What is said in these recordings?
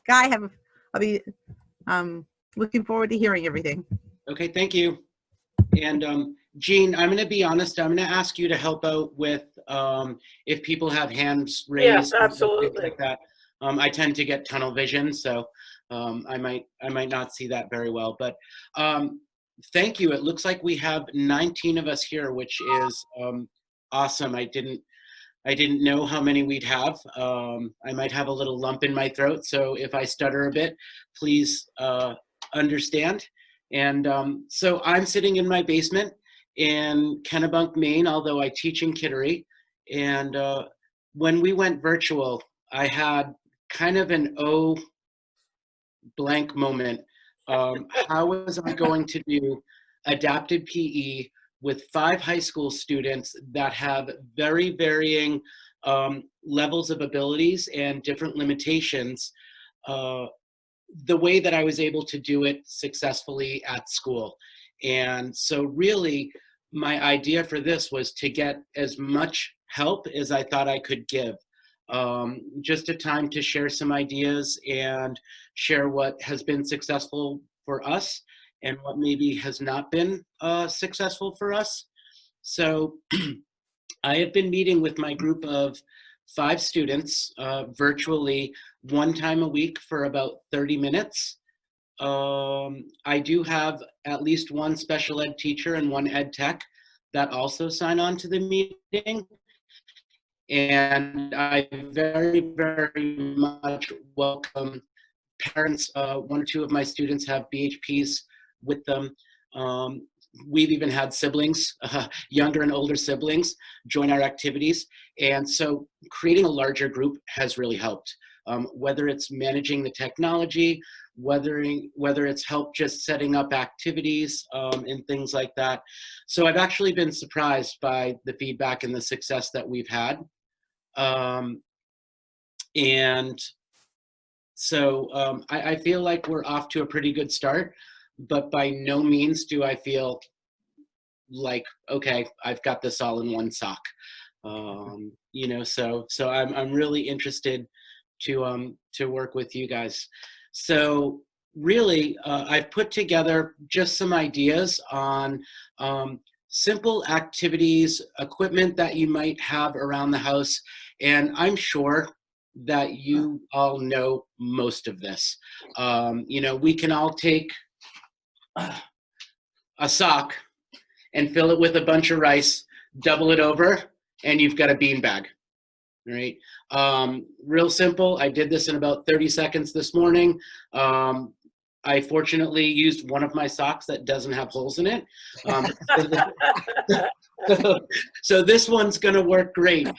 Guy, I'll be looking forward to hearing everything. Okay, thank you. And Jean, I'm going to be honest. I'm going to ask you to help out with if people have hands raised. Yes, absolutely. Like that. I tend to get tunnel vision, so I might not see that very well. But thank you. It looks like we have 19 of us here, which is awesome. I didn't know how many we'd have. I might have a little lump in my throat, so if I stutter a bit, please understand. And so I'm sitting in my basement in Kennebunk, Maine, although I teach in Kittery. And when we went virtual, I had kind of an blank moment. How was I going to do adapted PE with 5 high school students that have very varying levels of abilities and different limitations, the way that I was able to do it successfully at school. And so really, my idea for this was to get as much help as I thought I could give. Just a time to share some ideas and share what has been successful for us and what maybe has not been successful for us. So I have been meeting with my group of 5 students virtually 1 time a week for about 30 minutes. I do have at least 1 special ed teacher and 1 ed tech that also sign on to the meeting. And I very, very much welcome parents. 1 or 2 of my students have BHPs with them. We've even had siblings, younger and older siblings, join our activities. And so creating a larger group has really helped. Whether it's managing the technology, whether it's help just setting up activities and things like that. So I've actually been surprised by the feedback and the success that we've had. And so I feel like we're off to a pretty good start, but by no means do I feel like, okay, I've got this all in one sock. You know, so I'm really interested to work with you guys. So really, I've put together just some ideas on simple activities, equipment that you might have around the house, and I'm sure that you all know most of this. You know, we can all take a sock and fill it with a bunch of rice, double it over, and you've got a beanbag, right? Real simple. I did this in about 30 seconds this morning. I fortunately used one of my socks that doesn't have holes in it. So this one's gonna work great.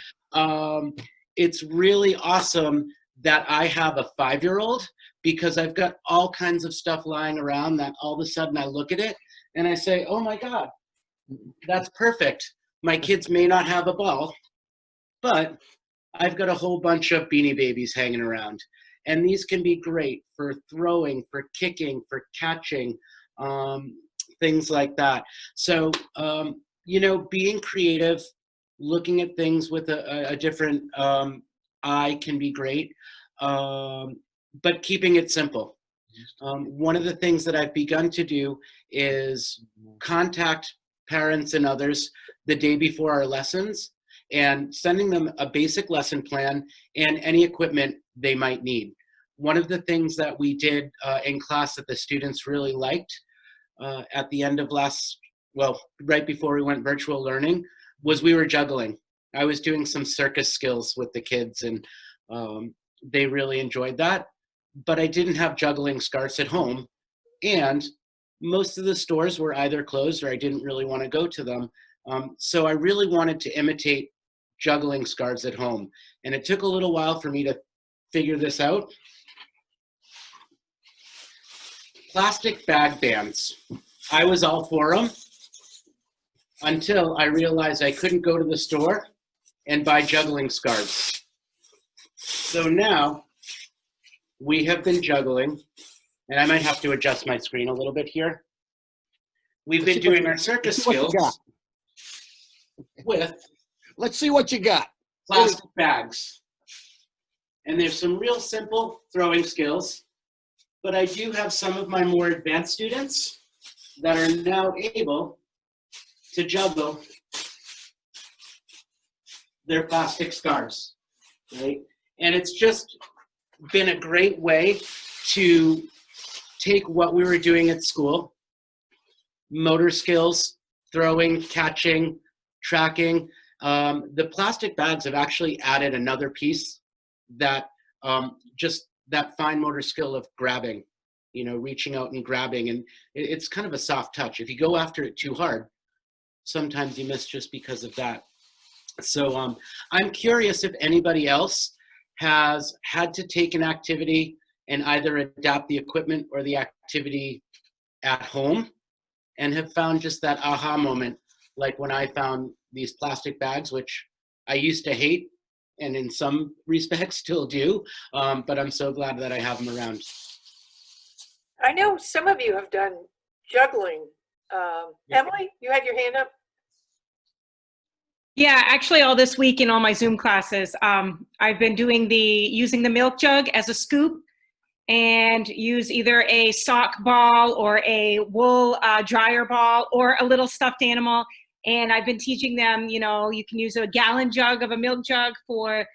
It's really awesome that I have a 5-year-old because I've got all kinds of stuff lying around that all of a sudden I look at it and I say, oh my God, that's perfect. My kids may not have a ball, but I've got a whole bunch of Beanie Babies hanging around. And these can be great for throwing, for kicking, for catching, things like that. So, you know, being creative, looking at things with a different eye can be great, but keeping it simple. One of the things that I've begun to do is contact parents and others the day before our lessons and sending them a basic lesson plan and any equipment they might need. One of the things that we did in class that the students really liked at the end of right before we went virtual learning, was we were juggling. I was doing some circus skills with the kids and they really enjoyed that, but I didn't have juggling scarves at home. And most of the stores were either closed or I didn't really want to go to them. So I really wanted to imitate juggling scarves at home. And it took a little while for me to figure this out. Plastic bag bands. I was all for them until I realized I couldn't go to the store and buy juggling scarves. So now we have been juggling, and I might have to adjust my screen a little bit here. We've been doing our circus skills with Let's see what you got. plastic bags. And there's some real simple throwing skills, but I do have some of my more advanced students that are now able to juggle their plastic scarves, right? And it's just been a great way to take what we were doing at school, motor skills, throwing, catching, tracking. The plastic bags have actually added another piece that just that fine motor skill of grabbing, you know, reaching out and grabbing. And it's kind of a soft touch. If you go after it too hard, sometimes you miss just because of that. So I'm curious if anybody else has had to take an activity and either adapt the equipment or the activity at home and have found just that aha moment, like when I found these plastic bags, which I used to hate and in some respects still do, but I'm so glad that I have them around. I know some of you have done juggling. Emily, you had your hand up? Yeah, actually all this week in all my Zoom classes, I've been doing using the milk jug as a scoop and use either a sock ball or a wool dryer ball or a little stuffed animal. And I've been teaching them, you know, you can use a gallon jug of a milk jug for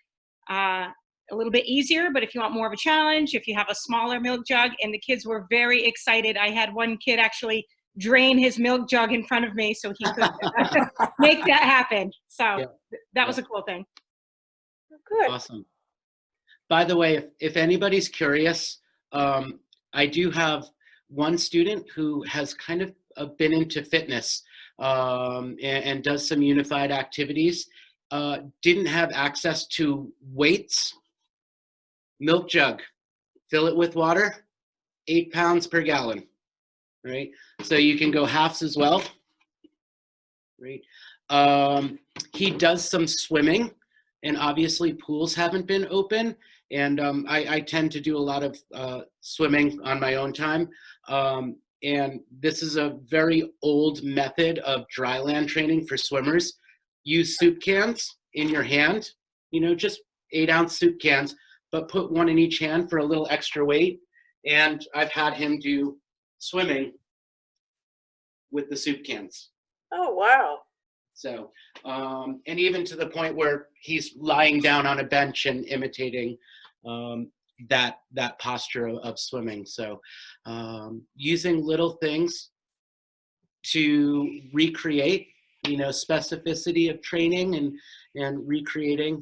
a little bit easier, but if you want more of a challenge, if you have a smaller milk jug, and the kids were very excited. I had one kid actually drain his milk jug in front of me so he could make that happen. So that was a cool thing. Good. Awesome. By the way, if anybody's curious, I do have one student who has kind of been into fitness and does some unified activities, didn't have access to weights, milk jug, fill it with water, 8 pounds per gallon, right? So you can go halves as well, right? He does some swimming, and obviously pools haven't been open, and I tend to do a lot of swimming on my own time. And this is a very old method of dry land training for swimmers. Use soup cans in your hand, you know, just 8-ounce soup cans, but put one in each hand for a little extra weight. And I've had him do swimming with the soup cans. Oh, wow. So, and even to the point where he's lying down on a bench and imitating that posture of swimming. So, using little things to recreate, you know, specificity of training and recreating,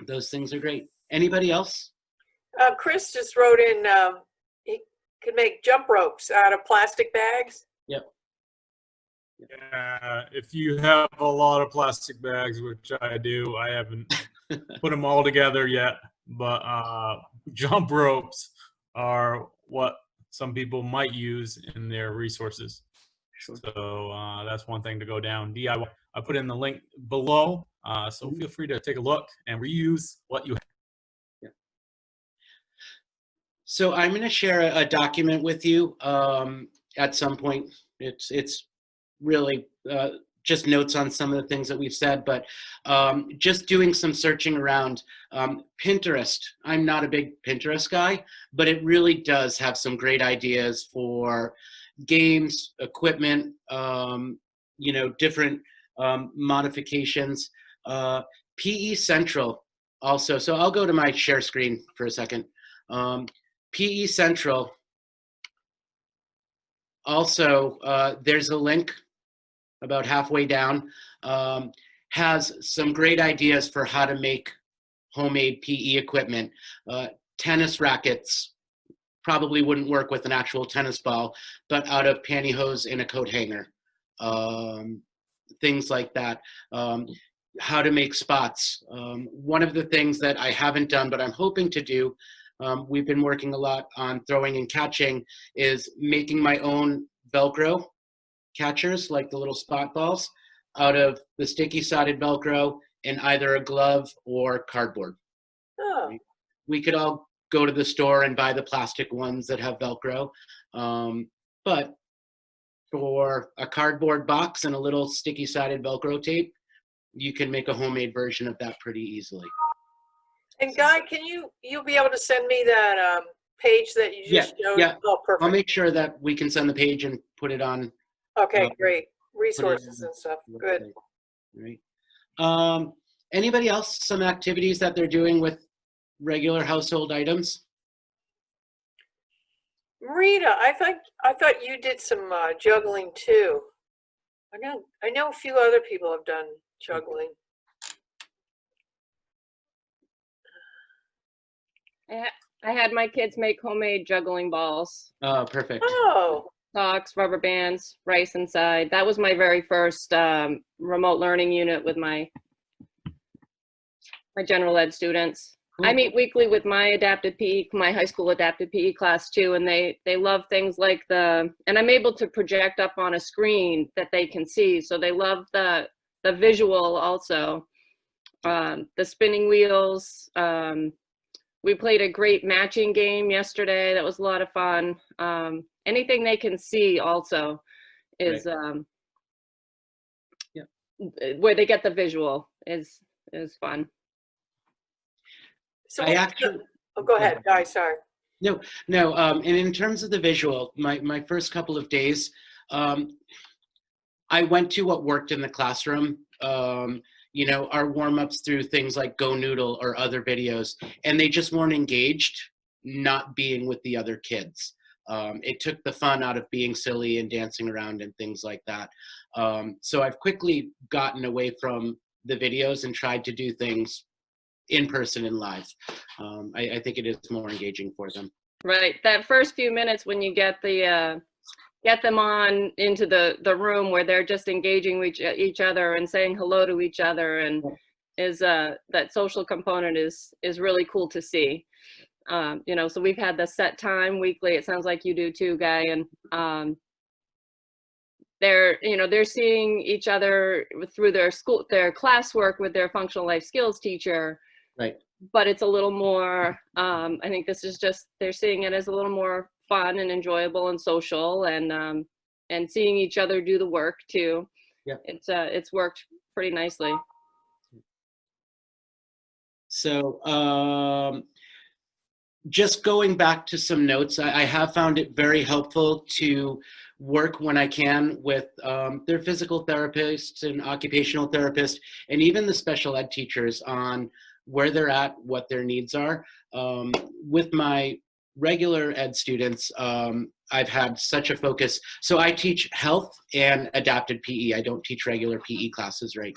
those things are great. Anybody else? Chris just wrote in, he could make jump ropes out of plastic bags. Yep. Yeah, if you have a lot of plastic bags, which I do, I haven't put them all together yet, but jump ropes are what some people might use in their resources. Sure. So that's one thing to go down. DIY. I put in the link below, so feel free to take a look and reuse what you have. Yeah. So I'm going to share a document with you at some point. It's really just notes on some of the things that we've said, but just doing some searching around. Pinterest, I'm not a big Pinterest guy, but it really does have some great ideas for games, equipment, you know, different modifications. PE Central also, so I'll go to my share screen for a second. PE Central also, there's a link about halfway down, has some great ideas for how to make homemade PE equipment. Tennis rackets probably wouldn't work with an actual tennis ball, but out of pantyhose in a coat hanger. Things like that. How to make spots. One of the things that I haven't done, but I'm hoping to do, we've been working a lot on throwing and catching, is making my own Velcro catchers, like the little spot balls, out of the sticky sided Velcro in either a glove or cardboard. Oh. We could all go to the store and buy the plastic ones that have Velcro, but for a cardboard box and a little sticky sided Velcro tape, you can make a homemade version of that pretty easily. And Guy, you'll be able to send me that page that you just showed? Yeah. Oh, perfect. I'll make sure that we can send the page and put it on. Okay, great. put it Resources on and stuff. the Good. website, right? Anybody else, some activities that they're doing with regular household items? Rita, I thought you did some juggling too. I know a few other people have done juggling. I had my kids make homemade juggling balls, Oh, perfect. Oh, socks, rubber bands, rice inside. That was my very first remote learning unit with my general ed students. I Cool. meet weekly with my adapted PE, my high school adapted PE class too, and they love things like and I'm able to project up on a screen that they can see, so they love the visual also. The spinning wheels. We played a great matching game yesterday. That was a lot of fun. Anything they can see also is where they get the visual is fun. so I actually. oh, go ahead, Guy. Sorry. No. And in terms of the visual, my first couple of days, I went to what worked in the classroom. Our warm-ups through things like Go Noodle or other videos, and they just weren't engaged, not being with the other kids. It took the fun out of being silly and dancing around and things like that. So I've quickly gotten away from the videos and tried to do things in person and live. I think it is more engaging for them. Right. That first few minutes when you get them on into the room where they're just engaging with each other and saying hello to each other, and that social component is really cool to see. So we've had the set time weekly. It sounds like you do too, Guy, and they're seeing each other through their classwork with their functional life skills teacher. Right. But it's a little more, I think this is just, they're seeing it as a little more fun and enjoyable and social, and seeing each other do the work too. Yeah. It's worked pretty nicely. So just going back to some notes, I have found it very helpful to work when I can with their physical therapists and occupational therapists, and even the special ed teachers on where they're at, what their needs are. With my regular ed students, I've had such a focus. So I teach health and adapted PE. I don't teach regular PE classes right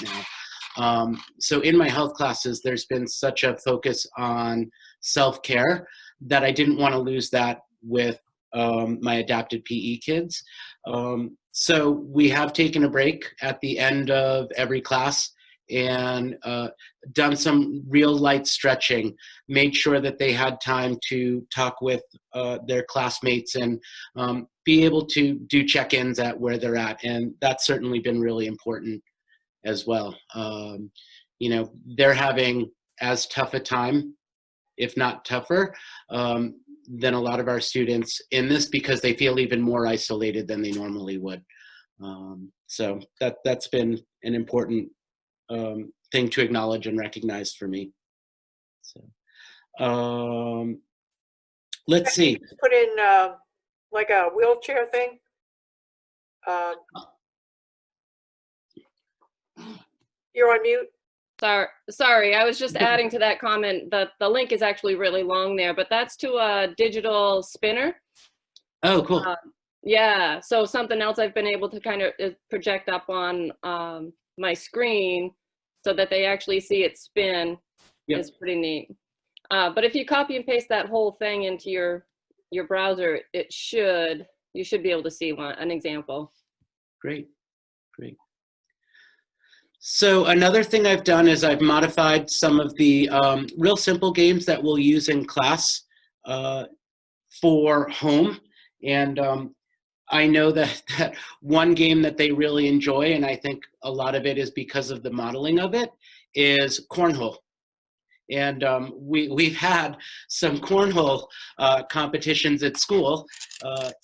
now. So in my health classes, there's been such a focus on self-care that I didn't want to lose that with my adapted PE kids. So we have taken a break at the end of every class and done some real light stretching, made sure that they had time to talk with their classmates and be able to do check-ins at where they're at. And that's certainly been really important as well. They're having as tough a time, if not tougher, than a lot of our students in this, because they feel even more isolated than they normally would. So that's been an important thing to acknowledge and recognize for me. So let's see. Put in like a wheelchair thing. You're on mute. Sorry, I was just adding to that comment that the link is actually really long there, but that's to a digital spinner. Oh, cool. Yeah, so something else I've been able to kind of project up on my screen so that they actually see it spin. Yep. Is pretty neat. But if you copy and paste that whole thing into your browser, you should be able to see an example. Great. So another thing I've done is I've modified some of the real simple games that we'll use in class for home. And I know that one game that they really enjoy, and I think a lot of it is because of the modeling of it, is cornhole. And we've had some cornhole competitions at school.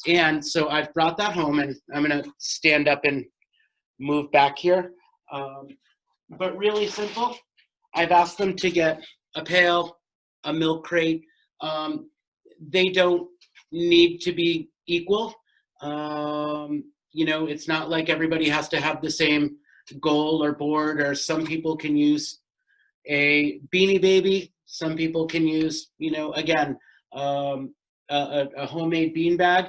And so I've brought that home, and I'm going to stand up and move back here. But really simple. I've asked them to get a pail, a milk crate. They don't need to be equal. You know, it's not like everybody has to have the same goal or board, or some people can use a Beanie Baby. Some people can use, you know, again, a homemade bean bag.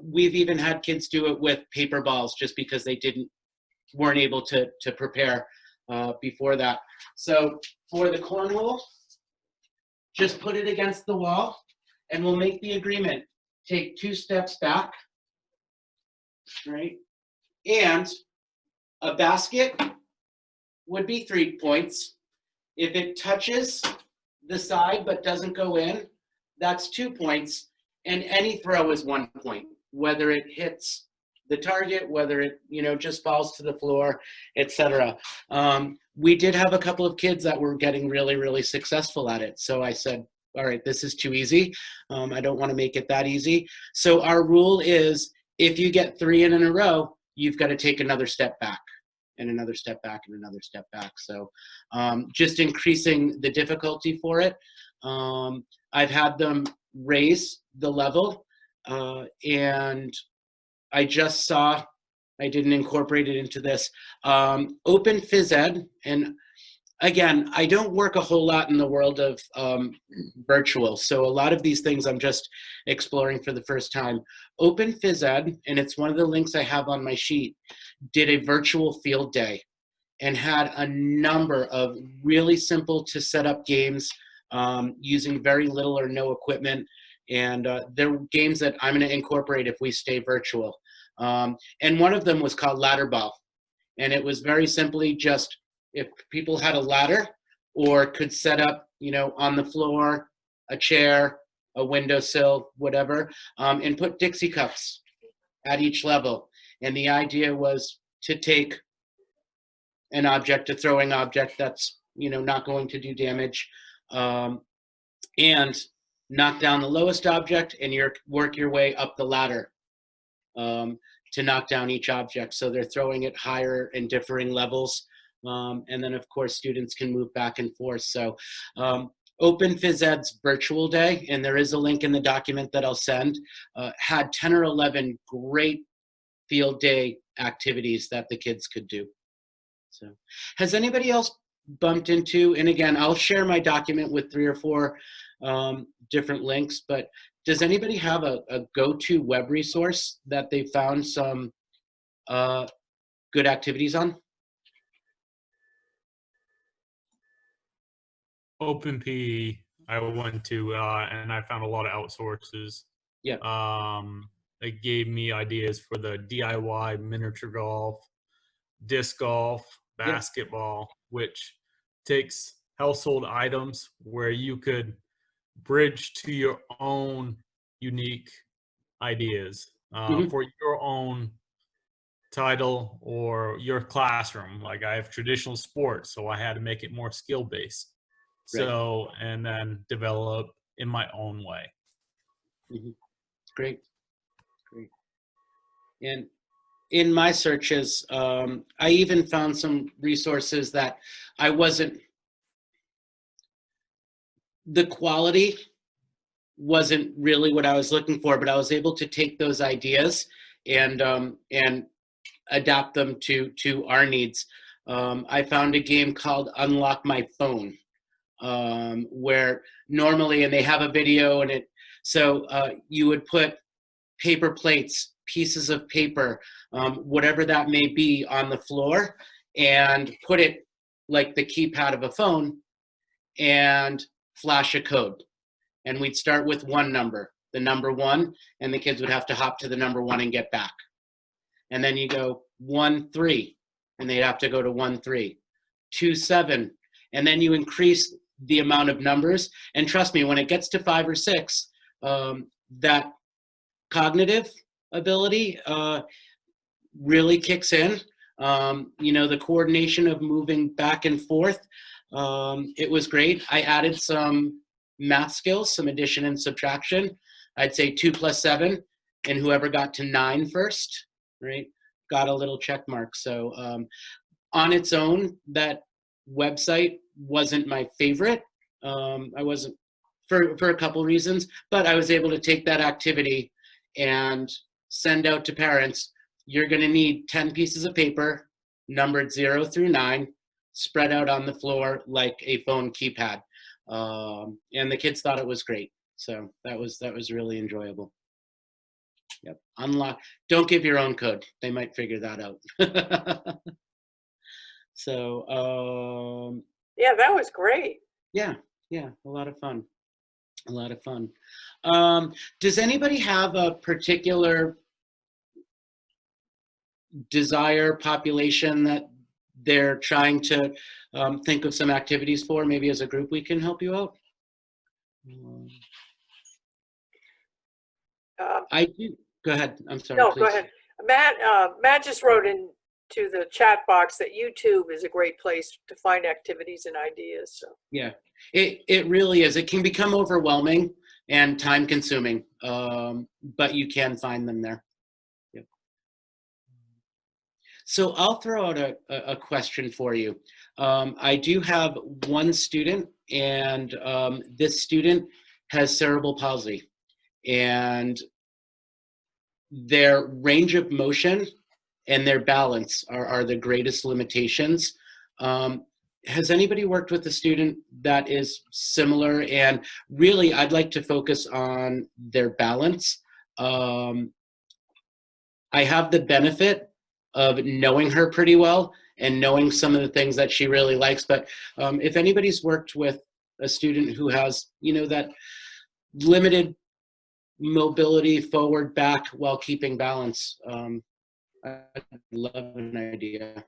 We've even had kids do it with paper balls just because they weren't able to prepare before that. So for the cornhole, just put it against the wall and we'll make the agreement. Take 2 steps back, right? And a basket would be 3 points. If it touches the side but doesn't go in, that's 2 points. And any throw is 1 point, whether it hits the target, whether it, you know, just falls to the floor, etc. We did have a couple of kids that were getting really, really successful at it. So I said, all right, this is too easy. I don't want to make it that easy. So our rule is if you get 3 in a row, you've got to take another step back and another step back and another step back. So just increasing the difficulty for it. I've had them raise the level and I just saw, I didn't incorporate it into this, Open Phys Ed. And again, I don't work a whole lot in the world of virtual. So a lot of these things I'm just exploring for the first time. Open Phys Ed, and it's one of the links I have on my sheet, did a virtual field day and had a number of really simple to set up games using very little or no equipment. And they're games that I'm going to incorporate if we stay virtual. And one of them was called Ladder Ball. And it was very simply just if people had a ladder or could set up, you know, on the floor, a chair, a windowsill, whatever, and put Dixie cups at each level. And the idea was to take an object, a throwing object that's, you know, not going to do damage, and knock down the lowest object and work your way up the ladder to knock down each object. So they're throwing it higher in differing levels. And then of course students can move back and forth. So Open Phys Ed's virtual day, and there is a link in the document that I'll send, had 10 or 11 great field day activities that the kids could do. So has anybody else bumped into, and again, I'll share my document with 3 or 4 different links, but does anybody have a go-to web resource that they found some good activities on? OpenPE I went to, and I found a lot of outsources. Yeah. It gave me ideas for the DIY miniature golf, disc golf, basketball, which takes household items where you could bridge to your own unique ideas for your own title or your classroom. Like I have traditional sports, so I had to make it more skill-based. So, and then develop in my own way. Great. And in my searches, I even found some resources that the quality wasn't really what I was looking for, but I was able to take those ideas and adapt them to our needs. I found a game called Unlock My Phone, where normally, and they have a video in it, so you would put paper plates, pieces of paper, whatever that may be, on the floor and put it like the keypad of a phone and flash a code. And we'd start with one number, the number 1, and the kids would have to hop to the number 1 and get back. And then you go 1 3, and they'd have to go to 1 3, 2 7, and then you increase the amount of numbers. And trust me, when it gets to 5 or 6, that cognitive ability really kicks in. You know, the coordination of moving back and forth. It was great. I added some math skills, some addition and subtraction. I'd say 2 + 7, and whoever got to 9 first, right, got a little check mark. So on its own, that website wasn't my favorite. I wasn't for a couple reasons, but I was able to take that activity and send out to parents, you're going to need 10 pieces of paper, numbered 0 through 9, spread out on the floor like a phone keypad. And the kids thought it was great. So that was really enjoyable. Yep. Unlock. Don't give your own code. They might figure that out. So Yeah, that was great. yeah, a lot of fun. A lot of fun. Does anybody have a particular desire population that they're trying to think of some activities for? Maybe as a group we can help you out. I do. Go ahead. I'm sorry. No, please. go ahead. Matt just wrote into the chat box that YouTube is a great place to find activities and ideas. So Yeah, it really is. It can become overwhelming and time consuming, but you can find them there. Yep. So I'll throw out a question for you. I do have one student, and this student has cerebral palsy, and their range of motion and their balance are the greatest limitations. Has anybody worked with a student that is similar? And really, I'd like to focus on their balance. I have the benefit of knowing her pretty well and knowing some of the things that she really likes. But if anybody's worked with a student who has, that limited mobility forward, back, while keeping balance, I'd love an idea.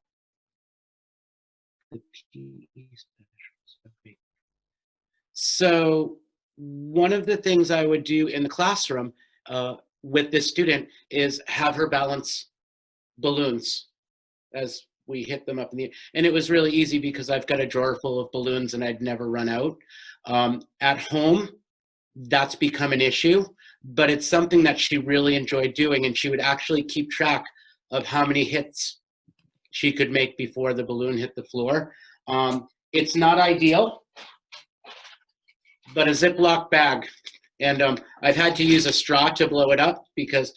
The PE specialist. Okay. So one of the things I would do in the classroom with this student is have her balance balloons as we hit them up in the air. And it was really easy because I've got a drawer full of balloons and I'd never run out. At home, that's become an issue, but it's something that she really enjoyed doing, and she would actually keep track of how many hits she could make before the balloon hit the floor. It's not ideal, but a Ziploc bag. And I've had to use a straw to blow it up because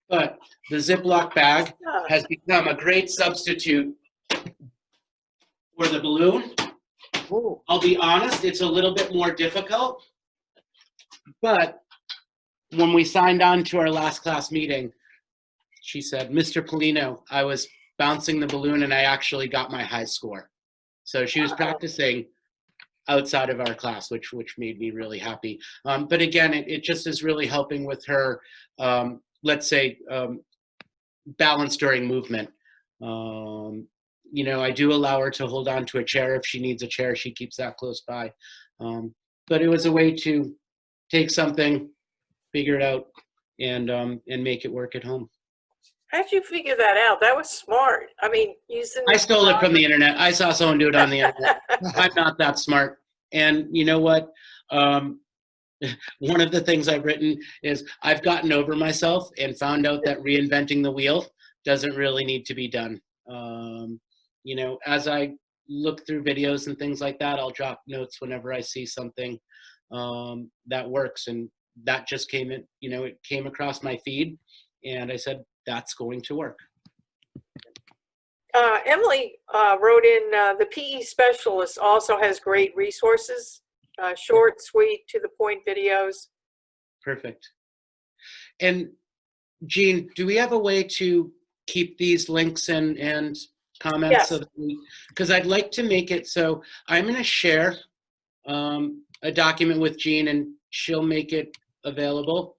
the Ziploc bag has become a great substitute for the balloon. Ooh. I'll be honest, it's a little bit more difficult, but when we signed on to our last class meeting, she said, Mr. Polino, I was bouncing the balloon and I actually got my high score. So she was practicing outside of our class, which made me really happy. But again, it just is really helping with her, let's say, balance during movement. I do allow her to hold on to a chair. If she needs a chair, she keeps that close by. But it was a way to take something, figure it out, and make it work at home. How'd you figure that out? That was smart. I mean, using. I stole it from the internet. I saw someone do it on the internet. I'm not that smart. And you know what? One of the things I've written is I've gotten over myself and found out that reinventing the wheel doesn't really need to be done. As I look through videos and things like that, I'll drop notes whenever I see something that works. And that just came in, it came across my feed, and I said, that's going to work. Emily wrote in, the PE specialist also has great resources, short, sweet, to the point videos. Perfect. And Jean, do we have a way to keep these links and comments? Yes. Because I'd like to make it so I'm going to share a document with Jean, and she'll make it available.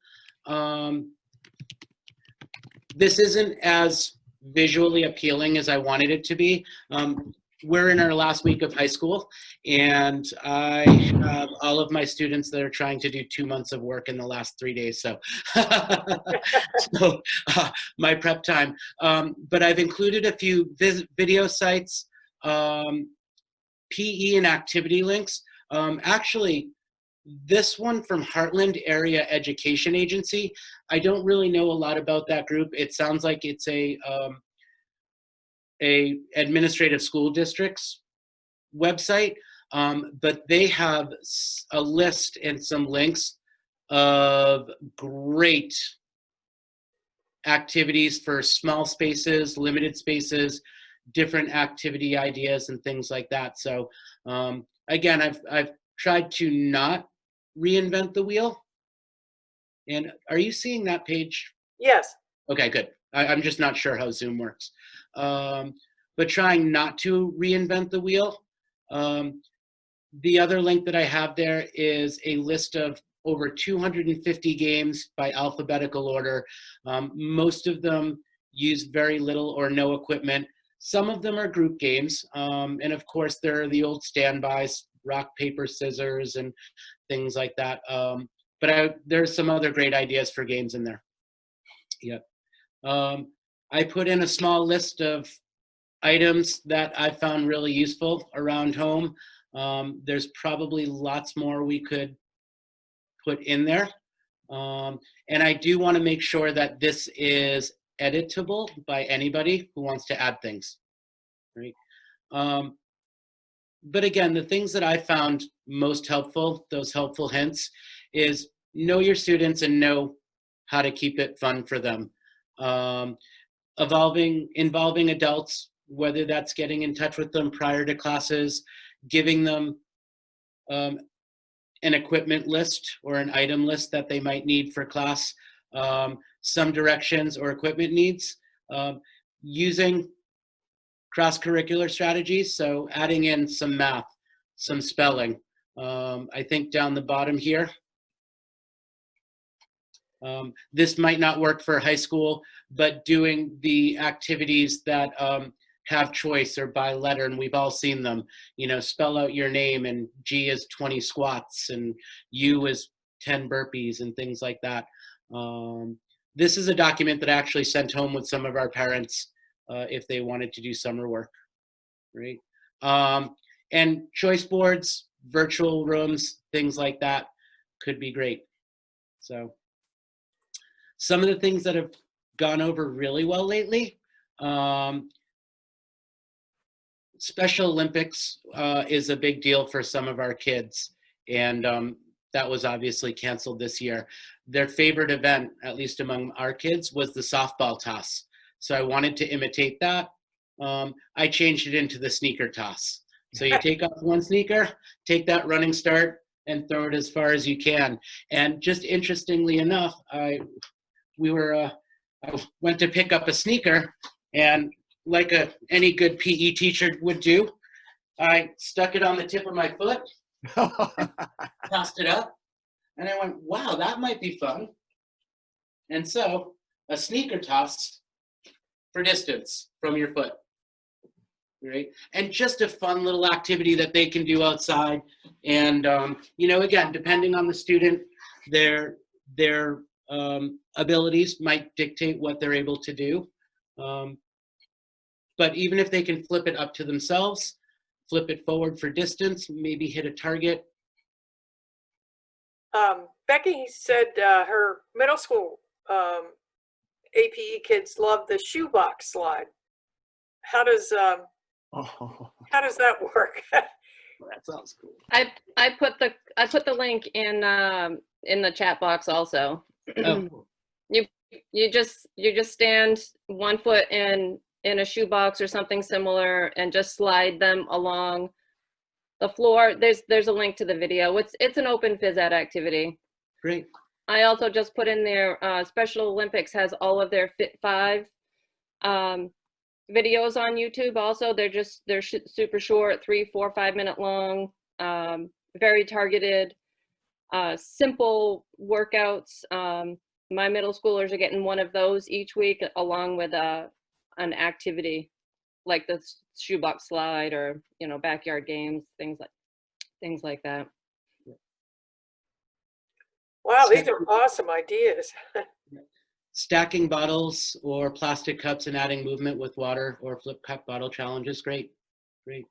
This isn't as visually appealing as I wanted it to be. We're in our last week of high school, and I have all of my students that are trying to do 2 months of work in the last 3 days. So, my prep time. But I've included a few video sites, PE and activity links. Actually, this one from Heartland Area Education Agency, I don't really know a lot about that group. It sounds like it's a administrative school districts website, but they have a list and some links of great activities for small spaces, limited spaces, different activity ideas and things like that. So again, I've tried to not reinvent the wheel. And are you seeing that page? Yes. Okay, good. I'm just not sure how Zoom works. But trying not to reinvent the wheel. The other link that I have there is a list of over 250 games by alphabetical order. Most of them use very little or no equipment. Some of them are group games. And of course, there are the old standbys, rock, paper, scissors, and things like that. But there's some other great ideas for games in there. Yep. I put in a small list of items that I found really useful around home. There's probably lots more we could put in there. And I do want to make sure that this is editable by anybody who wants to add things, right? But again, the things that I found most helpful, those helpful hints, is know your students and know how to keep it fun for them. Involving adults, whether that's getting in touch with them prior to classes, giving them an equipment list or an item list that they might need for class, some directions or equipment needs, using cross-curricular strategies, so adding in some math, some spelling. I think down the bottom here, this might not work for high school, but doing the activities that have choice or by letter, and we've all seen them, you know, spell out your name, and G is 20 squats and U is 10 burpees and things like that. This is a document that I actually sent home with some of our parents if they wanted to do summer work, right? And choice boards, virtual rooms, things like that could be great. So some of the things that have gone over really well lately, Special Olympics is a big deal for some of our kids, and that was obviously canceled this year. Their favorite event, at least among our kids, was the softball toss. So I wanted to imitate that. I changed it into the sneaker toss. So you take off one sneaker, take that running start, and throw it as far as you can. And just interestingly enough, I went to pick up a sneaker, and like any good PE teacher would do, I stuck it on the tip of my foot, tossed it up, and I went, wow, that might be fun. And so a sneaker toss for distance from your foot, right? And just a fun little activity that they can do outside. And, you know, again, depending on the student, their abilities might dictate what they're able to do. But even if they can flip it up to themselves, flip it forward for distance, maybe hit a target. Becky said her middle school APE kids love the shoebox slide. How does that work? That sounds cool. I put the link in the chat box also. Oh. You just stand 1 foot in a shoebox or something similar and just slide them along the floor. There's a link to the video. It's an open phys ed activity. Great. I also just put in there, Special Olympics has all of their Fit 5 videos on YouTube also. They're super short, 3, 4, 5 minute long, very targeted, simple workouts. My middle schoolers are getting one of those each week along with an activity like the shoebox slide or, you know, backyard games, things like that. Wow, these are awesome ideas. Stacking bottles or plastic cups and adding movement with water or flip cup bottle challenge is great. Great.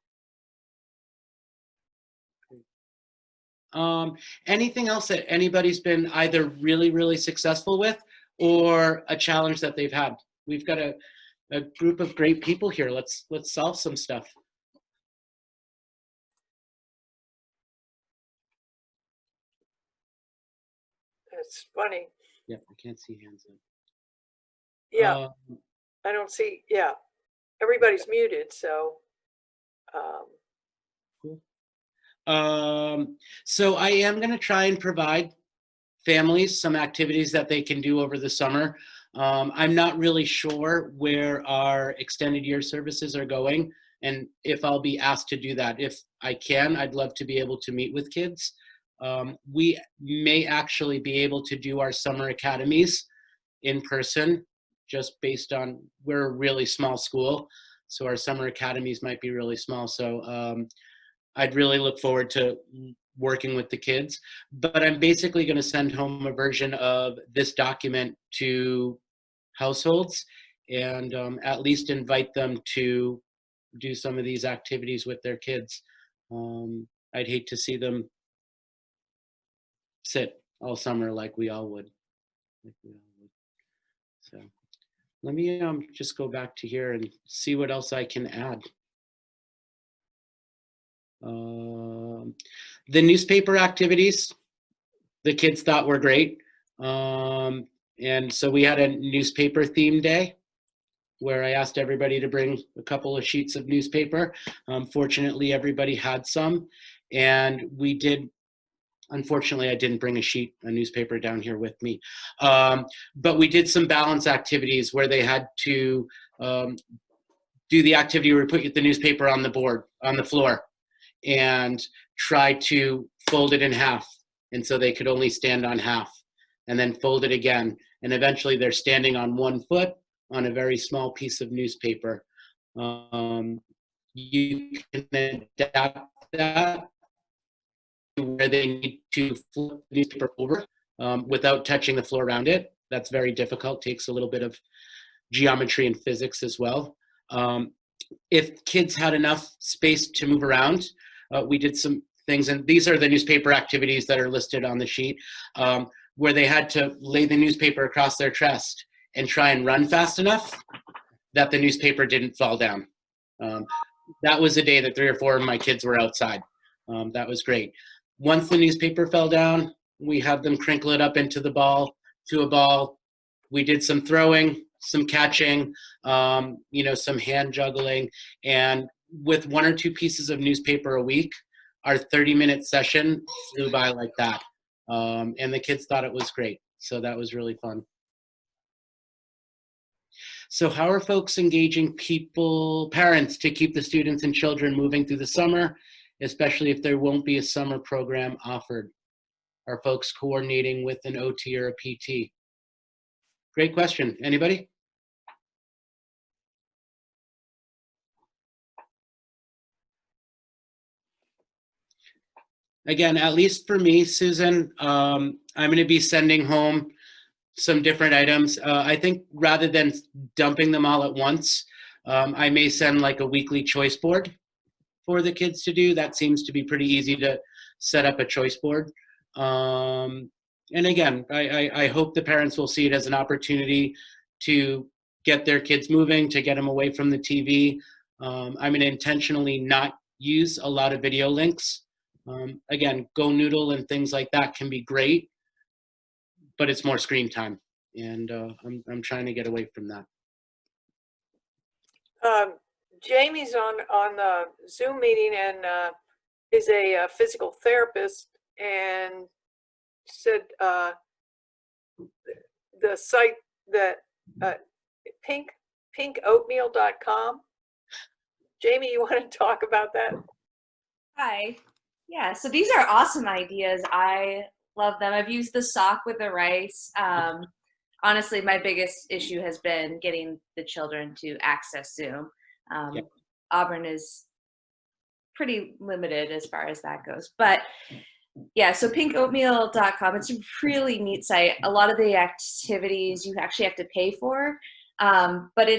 Anything else that anybody's been either really, really successful with or a challenge that they've had? We've got a group of great people here. Let's solve some stuff. It's funny. Yeah, I can't see hands up. Yeah, I don't see, yeah. Everybody's muted, so. Cool. So I am going to try and provide families some activities that they can do over the summer. I'm not really sure where our extended year services are going and if I'll be asked to do that. If I can, I'd love to be able to meet with kids. We may actually be able to do our summer academies in person, just based on, we're a really small school, so our summer academies might be really small. So I'd really look forward to working with the kids, but I'm basically going to send home a version of this document to households and at least invite them to do some of these activities with their kids. I'd hate to see them sit all summer like we all would. So let me just go back to here and see what else I can add. The newspaper activities, the kids thought were great. And so we had a newspaper theme day where I asked everybody to bring a couple of sheets of newspaper. Fortunately, everybody had some. And we did, unfortunately, I didn't bring a newspaper down here with me. But we did some balance activities where they had to do the activity where we put the newspaper on the board, on the floor, and try to fold it in half. And so they could only stand on half, and then fold it again. And eventually they're standing on one foot on a very small piece of newspaper. You can adapt that to where they need to flip the newspaper over without touching the floor around it. That's very difficult, takes a little bit of geometry and physics as well. If kids had enough space to move around, we did some things, and these are the newspaper activities that are listed on the sheet, where they had to lay the newspaper across their chest and try and run fast enough that the newspaper didn't fall down. That was a day that 3 or 4 of my kids were outside. That was great. Once the newspaper fell down, we had them crinkle it up into a ball. We did some throwing, some catching, some hand juggling, and with 1 or 2 pieces of newspaper a week, our 30-minute session flew by like that. And the kids thought it was great. So that was really fun. So how are folks engaging parents to keep the students and children moving through the summer, especially if there won't be a summer program offered? Are folks coordinating with an OT or a PT? Great question. Anybody? Again, at least for me, Susan, I'm going to be sending home some different items. I think rather than dumping them all at once, I may send like a weekly choice board for the kids to do. That seems to be pretty easy to set up a choice board. And again, I hope the parents will see it as an opportunity to get their kids moving, to get them away from the TV. I'm going to intentionally not use a lot of video links. Again, Go Noodle and things like that can be great, but it's more screen time, and I'm trying to get away from that. Jamie's on the Zoom meeting and is a physical therapist, and said the site that pinkoatmeal.com. Jamie, you want to talk about that? Hi. Yeah, so these are awesome ideas. I love them. I've used the sock with the rice. Honestly, my biggest issue has been getting the children to access Zoom. Yep. Auburn is pretty limited as far as that goes. But yeah, so pinkoatmeal.com, it's a really neat site. A lot of the activities you actually have to pay for, but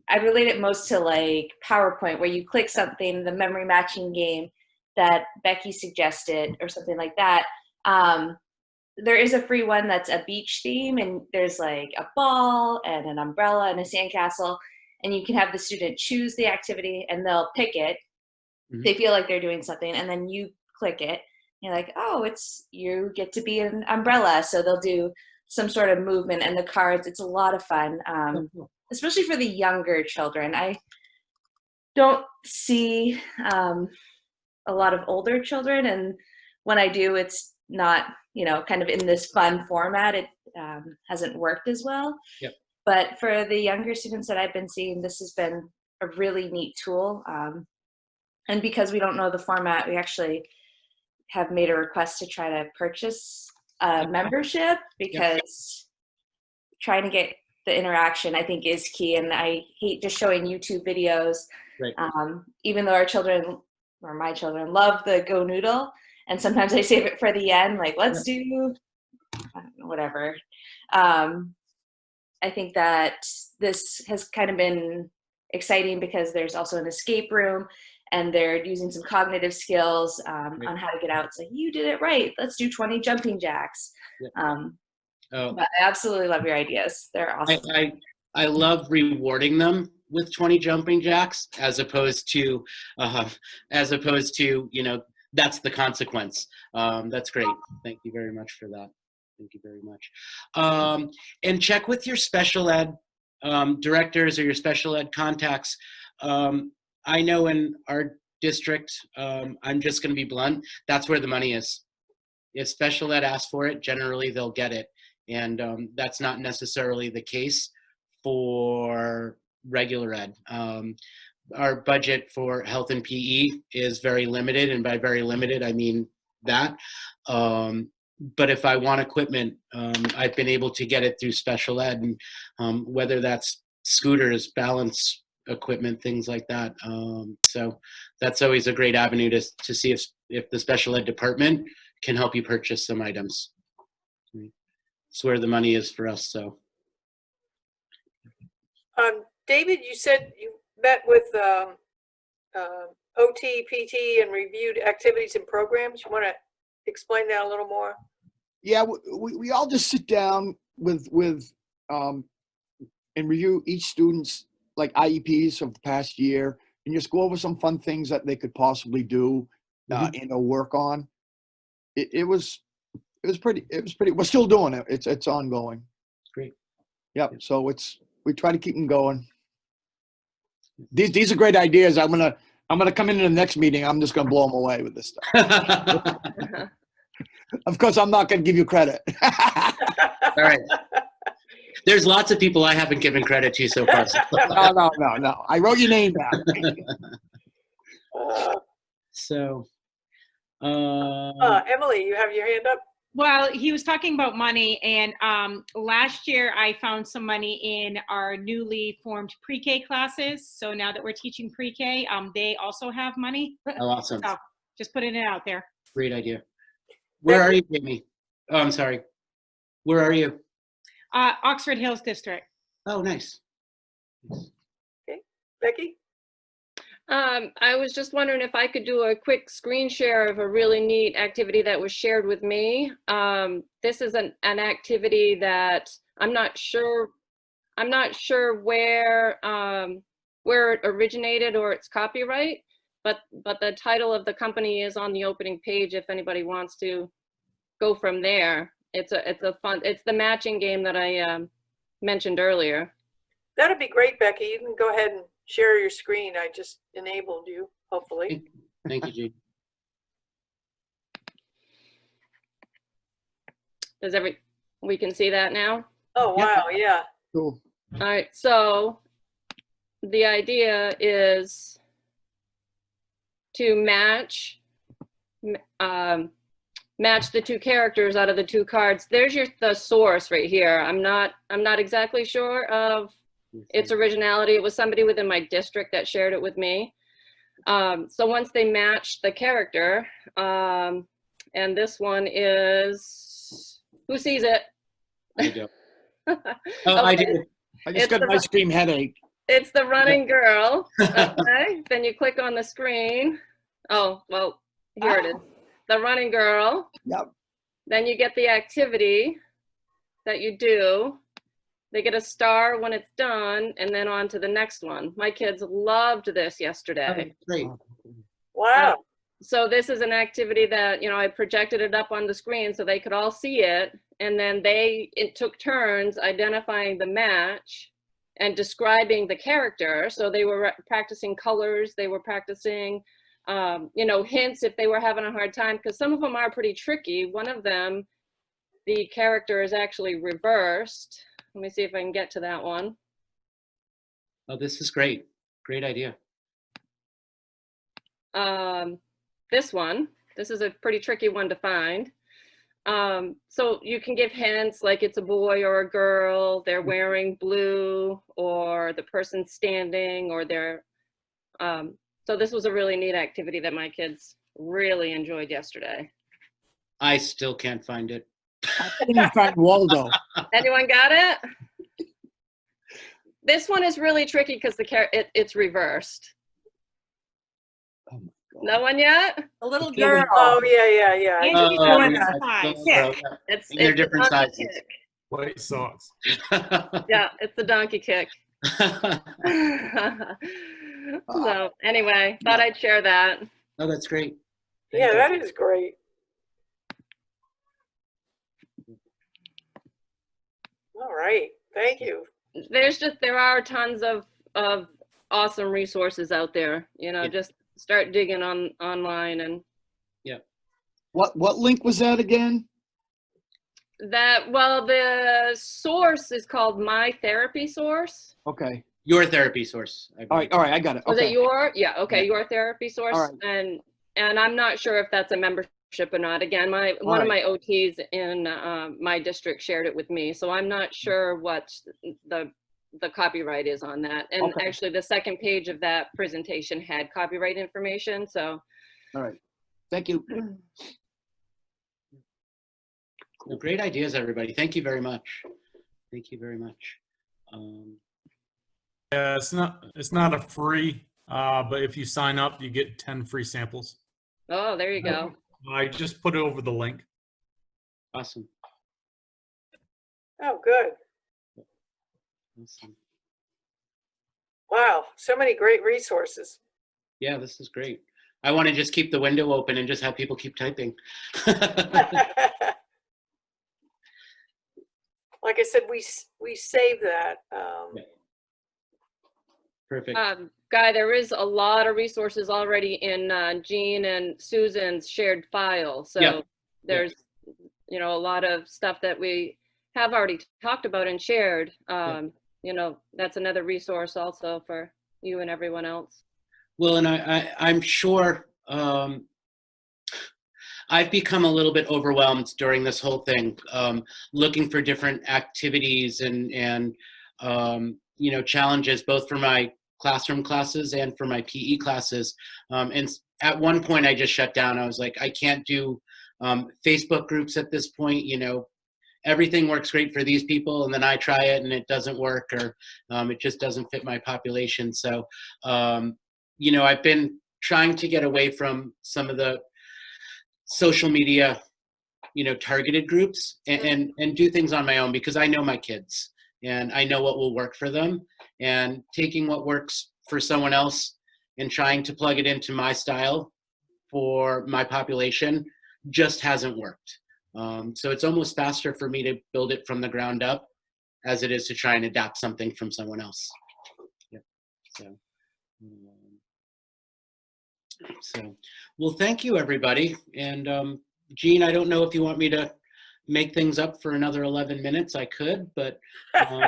I relate it most to like PowerPoint, where you click something, the memory matching game that Becky suggested or something like that. There is a free one that's a beach theme, and there's like a ball and an umbrella and a sandcastle, and you can have the student choose the activity and they'll pick it. Mm-hmm. They feel like they're doing something, and then you click it, You're like, oh, you get to be an umbrella. So they'll do some sort of movement, and the cards, it's a lot of fun, especially for the younger children. I don't see a lot of older children, and when I do, it's not, kind of in this fun format. It hasn't worked as well. Yep. But for the younger students that I've been seeing, this has been a really neat tool. And because we don't know the format, we actually have made a request to try to purchase a membership, because trying to get the interaction, I think, is key. And I hate just showing YouTube videos. Right. Even though our children, or my children, love the Go Noodle, and sometimes I save it for the end, like, let's do whatever. I think that this has kind of been exciting because there's also an escape room, and they're using some cognitive skills on how to get out. It's like, you did it right. Let's do 20 jumping jacks. But I absolutely love your ideas. They're awesome. I love rewarding them with 20 jumping jacks, as opposed to that's the consequence. That's great. Thank you very much for that. Thank you very much. And check with your special ed directors or your special ed contacts. I know in our district, I'm just going to be blunt, that's where the money is. If special ed asks for it, generally they'll get it. And that's not necessarily the case for regular ed. Our budget for health and PE is very limited, and by very limited, I mean that. But if I want equipment, I've been able to get it through special ed, and whether that's scooters, balance equipment, things like that. So that's always a great avenue to see if the special ed department can help you purchase some items. It's where the money is for us. So, David, you said you met with OT, PT, and reviewed activities and programs. You want to explain that a little more? Yeah, we all just sit down with and review each student's like IEPs of the past year, and just go over some fun things that they could possibly do work on. It was pretty. We're still doing it. It's ongoing. Great. Yep. So we try to keep them going. These are great ideas. I'm gonna come into the next meeting. I'm just gonna blow them away with this stuff. Of course, I'm not gonna give you credit. All right. There's lots of people I haven't given credit to so far. No. I wrote your name down. So, Emily, you have your hand up? Well, he was talking about money, and last year I found some money in our newly formed pre-K classes. So now that we're teaching pre-K, they also have money. Oh, awesome. So just putting it out there. Great idea. Where are you, Jamie? Oh, I'm sorry. Where are you? Oxford Hills District. Oh, nice. Okay. Becky? I was just wondering if I could do a quick screen share of a really neat activity that was shared with me. This is an activity that I'm not sure where it originated or its copyright, but the title of the company is on the opening page if anybody wants to go from there. It's the matching game that I mentioned earlier. That'd be great, Becky. You can go ahead and share your screen. I just enabled you, hopefully. Thank you, Jade. We can see that now? Oh, wow, yeah. Cool. All right, so the idea is to match the two characters out of the two cards. There's the source right here. I'm not exactly sure of its originality. It was somebody within my district that shared it with me. So once they match the character, and this one is, who sees it? I do. I do. I just got an ice cream headache. It's the running girl. Okay, then you click on the screen. Oh, well, here it is. The running girl. Yep. Then you get the activity that you do. They get a star when it's done, and then on to the next one. My kids loved this yesterday. Great. Wow. So this is an activity that, you know, I projected it up on the screen so they could all see it. And then it took turns identifying the match and describing the character. So they were practicing colors. They were practicing, you know, hints if they were having a hard time, because some of them are pretty tricky. One of them, the character is actually reversed. Let me see if I can get to that one. Oh, this is great. Great idea. This is a pretty tricky one to find. So you can give hints like it's a boy or a girl, they're wearing blue, or the person's standing, or they're, so this was a really neat activity that my kids really enjoyed yesterday. I still can't find it. I can't even find Waldo. Anyone got it? This one is really tricky because it's reversed. Oh my God. No one yet? A little It's gonna be- girl. Oh, yeah. Angie Oh, doing yeah, a size. yeah. It's And they're the different donkey sizes. kick. White socks. Yeah, it's the donkey kick. So anyway, thought I'd share that. Oh, that's great. Yeah, Thank you. that is great. All right, thank you. There are tons of awesome resources out there. You know, Yeah. just start digging online, and What link was that again? the source is called My Therapy Source. Okay. Your therapy source. I All right. believe. I got it. Was Okay. it your? Yeah. Okay. Yeah. Your Therapy Source. All right. And I'm not sure if that's a membership or not. Again, one of my OTs in my district shared it with me, so I'm not sure what the copyright is on that. And Okay. actually, the second page of that presentation had copyright information. So. All right. Thank you. Well, great ideas, everybody. Thank you very much. Thank you very much. Yeah, it's not a free, but if you sign up, you get 10 free samples. Oh, there you go. I just put it over the link. Awesome. Oh, good. Awesome. Wow, so many great resources. Yeah, this is great. I want to just keep the window open and just have people keep typing. Like I said, we save that. Yeah. Perfect. Guy, there is a lot of resources already in Jean and Susan's shared file. So Yeah. there's, you know, a lot of stuff that we have already talked about and shared. You know, that's another resource also for you and everyone else. Well, and I'm sure I've become a little bit overwhelmed during this whole thing, looking for different activities and you know, challenges both for my classroom classes and for my PE classes. And at one point I just shut down. I was like, I can't do Facebook groups at this point. You know, everything works great for these people, and then I try it and it doesn't work, or it just doesn't fit my population. So, you know, I've been trying to get away from some of the social media, you know, targeted groups and do things on my own, because I know my kids and I know what will work for them, and taking what works for someone else and trying to plug it into my style for my population just hasn't worked. So it's almost faster for me to build it from the ground up as it is to try and adapt something from someone else. Yeah. So, well, thank you, everybody. And Jean, I don't know if you want me to make things up for another 11 minutes. I could, but. No,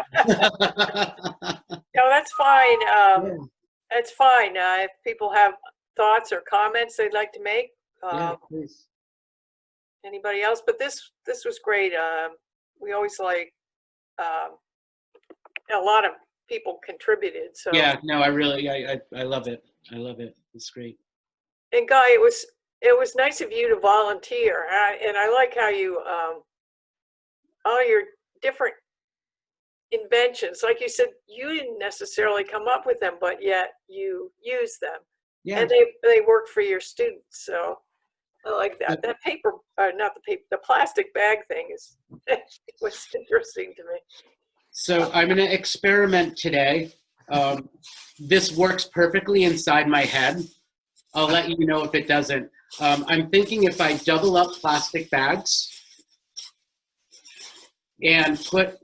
that's fine. That's fine. If people have thoughts or comments they'd like to make, Yeah, please. anybody else? But this was great. We always like a lot of people contributed. So Yeah, no, I really, I love it. I love it. It's great. And Guy, it was nice of you to volunteer, and I like how you all your different inventions, like you said, you didn't necessarily come up with them, but yet you use them, Yeah. and they work for your students. So I like that. That paper, not the paper, the plastic bag thing is was interesting to me. So I'm going to experiment today. This works perfectly inside my head. I'll let you know if it doesn't. I'm thinking if I double up plastic bags and put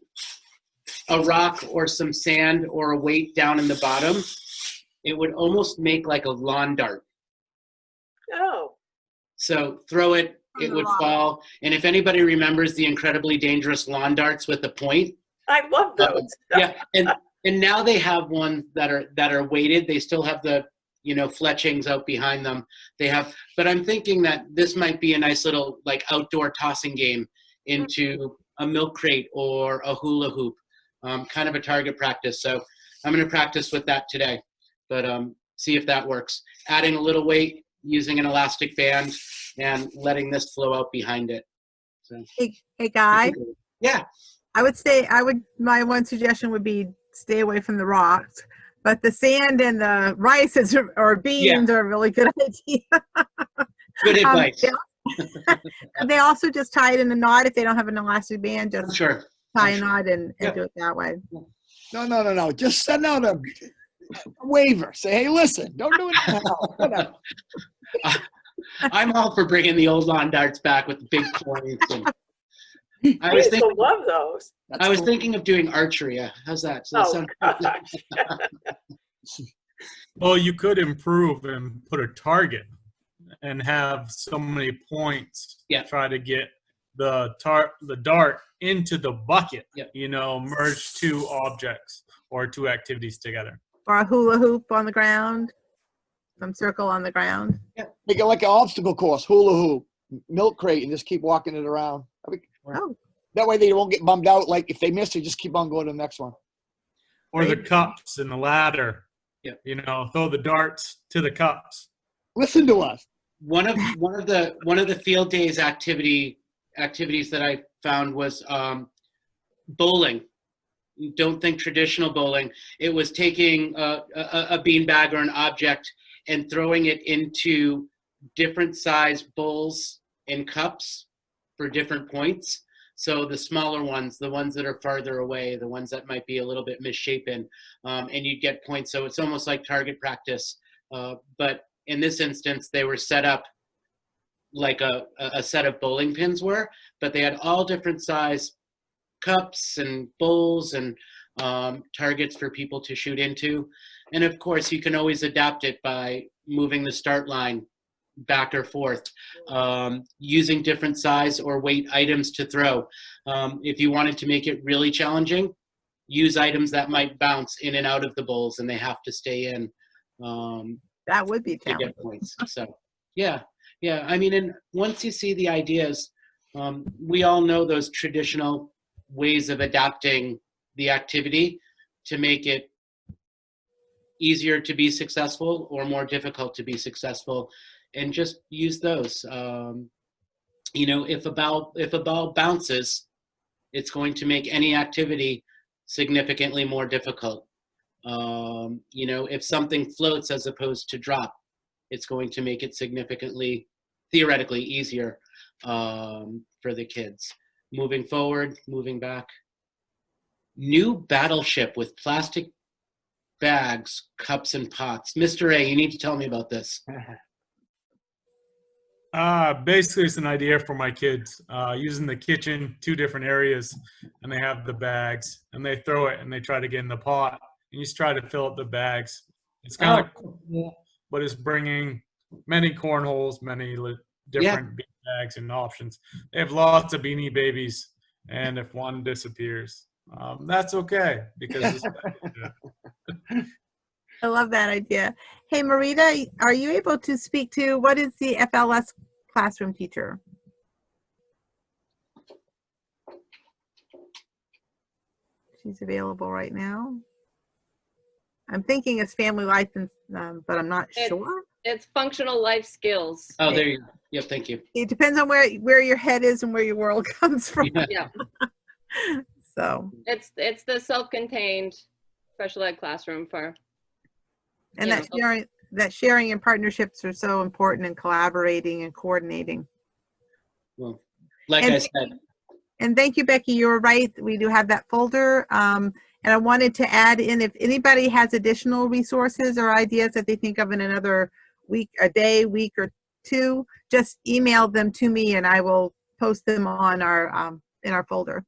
a rock or some sand or a weight down in the bottom, it would almost make like a lawn dart. Oh, So throw it, it would fall. And if anybody remembers the incredibly dangerous lawn darts with the point, I love those. yeah, and now they have ones that are weighted. They still have the, you know, fletchings out behind them. They have, but I'm thinking that this might be a nice little like outdoor tossing game into a milk crate or a hula hoop, kind of a target practice. So I'm going to practice with that today, but see if that works. Adding a little weight, using an elastic band, and letting this flow out behind it. So, Hey, Guy, yeah. My one suggestion would be stay away from the rocks, but the sand and the rice or beans are a really good idea. Good advice. They also just tie it in a knot if they don't have an elastic band. Just Sure. tie a knot and do it that way. No. Just send out a waiver. Say, hey, listen, don't do it now. Whatever. I'm all for bringing the old lawn darts back with the big points. And I I was used to thinking, love those. I was thinking of doing archery. How's that? So Oh, gosh. Well, you could improve and put a target and have so many points. Yeah. Try to get the dart into the bucket. Yeah. You know, merge two objects or two activities together. Or a hula hoop on the ground, some circle on the ground. Make it like an obstacle course, hula hoop, milk crate, and just keep walking it around. Oh, That way they won't get bummed out. Like if they miss, they just keep on going to the next one. Or the cups and the ladder. Yeah. You know, throw the darts to the cups. Listen to us. one of the field days activities that I found was bowling. Don't think traditional bowling. It was taking a beanbag or an object and throwing it into different size bowls and cups for different points. So the smaller ones, the ones that are farther away, the ones that might be a little bit misshapen, and you'd get points. So it's almost like target practice. But in this instance, they were set up like a set of bowling pins were, but they had all different size cups and bowls and targets for people to shoot into. And of course, you can always adapt it by moving the start line back or forth, using different size or weight items to throw. If you wanted to make it really challenging, use items that might bounce in and out of the bowls and they have to stay in that would be to challenging. get points. So yeah. I mean, and once you see the ideas, we all know those traditional ways of adapting the activity to make it easier to be successful or more difficult to be successful, and just use those. You know, if a ball bounces, it's going to make any activity significantly more difficult. You know, if something floats as opposed to drop, it's going to make it significantly, theoretically, easier for the kids. Moving forward, moving back. New battleship with plastic bags, cups, and pots. Mr. A, you need to tell me about this. Basically, it's an idea for my kids. Using the kitchen, 2 different areas, and they have the bags, and they throw it, and they try to get in the pot, and you just try to fill up the bags. It's kind of cool, but it's bringing many cornholes, many different bean bags and options. They have lots of Beanie Babies, and if one disappears, that's okay because it's I love that idea. Hey, Marita, are you able to speak to what is the FLS classroom teacher? She's available right now. I'm thinking it's family life, but I'm not sure. It's functional life skills. Oh, there you go. Yep, thank you. It depends on where your head is and where your world comes from. Yeah. So. It's the self-contained special ed classroom for. And that sharing and partnerships are so important in collaborating and coordinating. Well, like I said. And thank you, Becky. You were right. We do have that folder. And I wanted to add in, if anybody has additional resources or ideas that they think of in another a day, week or two, just email them to me and I will post them on our in our folder.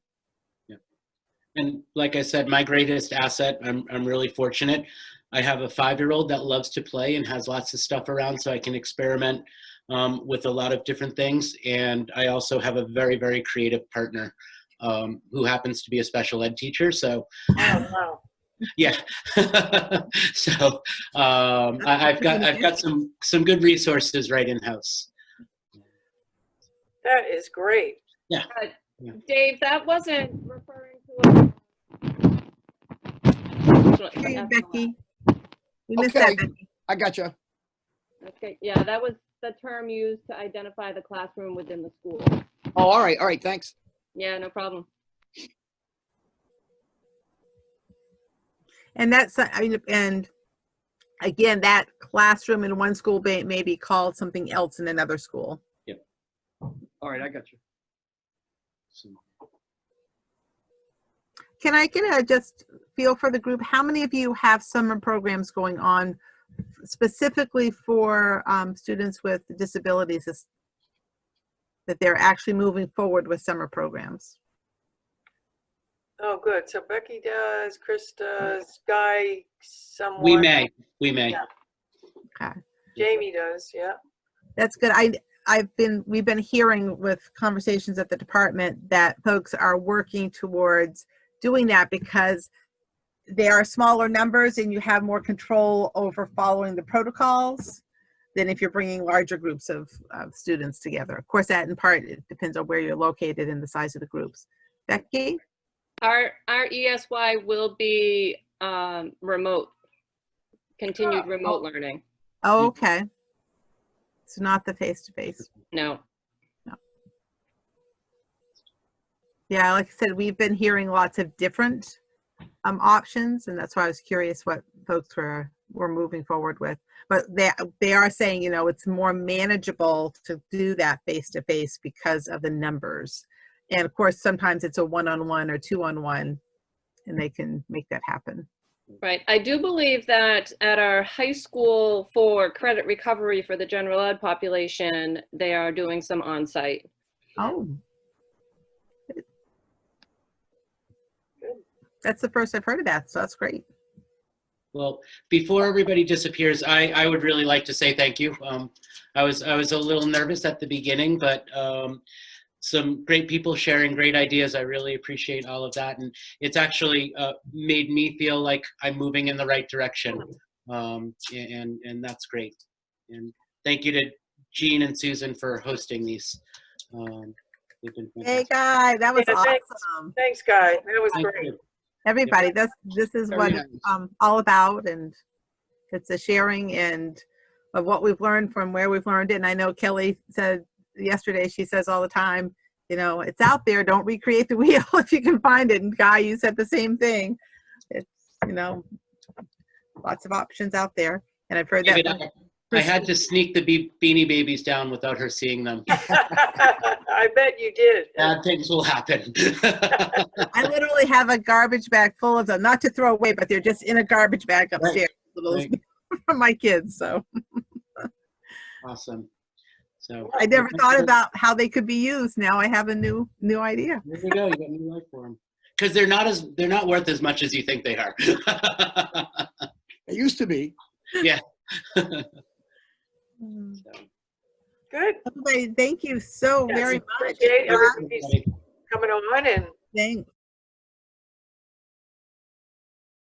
And like I said, my greatest asset, I'm really fortunate. I have a 5-year-old that loves to play and has lots of stuff around, so I can experiment with a lot of different things. And I also have a very, very creative partner who happens to be a special ed teacher. So, Oh, wow. yeah. So I've got some good resources right in house. That is great. Yeah. Dave, that wasn't referring to Hey, Becky. We missed Okay. that, Becky. I gotcha. Okay, yeah, that was the term used to identify the classroom within the school. Oh, all right. Thanks. Yeah, no problem. And that's, and again, that classroom in one school may be called something else in another school. Yep. All right, I got you. Can I get a just feel for the group? How many of you have summer programs going on specifically for students with disabilities, that they're actually moving forward with summer programs? Oh, good. So Becky does, Chris does, Guy, someone. We may. Yeah. Okay. Jamie does, yeah. That's good. We've been hearing with conversations at the department that folks are working towards doing that because they are smaller numbers and you have more control over following the protocols than if you're bringing larger groups of students together. Of course, that in part, it depends on where you're located and the size of the groups. Becky? Our ESY will be remote, continued remote learning. Oh, okay. It's not the face-to-face. No. Yeah, like I said, we've been hearing lots of different options, and that's why I was curious what folks were moving forward with. But they are saying, you know, it's more manageable to do that face-to-face because of the numbers. And of course, sometimes it's a one-on-one or two-on-one, and they can make that happen. Right. I do believe that at our high school for credit recovery for the general ed population, they are doing some on-site. Oh. That's the first I've heard of that, so that's great. Well, before everybody disappears, I would really like to say thank you. I was a little nervous at the beginning, but some great people sharing great ideas. I really appreciate all of that, and it's actually made me feel like I'm moving in the right direction, and that's great. And thank you to Jean and Susan for hosting these. They've been Hey, fantastic. Guy, that was Yeah, awesome. Thanks, Guy. That was Thank great. you. Everybody, this is Very what nice. it's all about, and it's a sharing and of what we've learned from where we've learned it. And I know Kelly said yesterday, she says all the time, you know, it's out there, don't recreate the wheel if you can find it. And Guy, you said the same thing. It's, you know, lots of options out there. And I've heard that. David, I had to sneak the Beanie Babies down without her seeing them. I bet you did. Bad things will happen. I literally have a garbage bag full of them, not to throw away, but they're just in a garbage bag upstairs Right. from my kids. So Awesome. So I never thought about how they could be used. Now I have a new idea. There you go. You got new life for them. Because they're not worth as much as you think they are. It used to be. Yeah. Good. Everybody, thank you so Yes, very much. appreciate everybody coming on, and Thanks.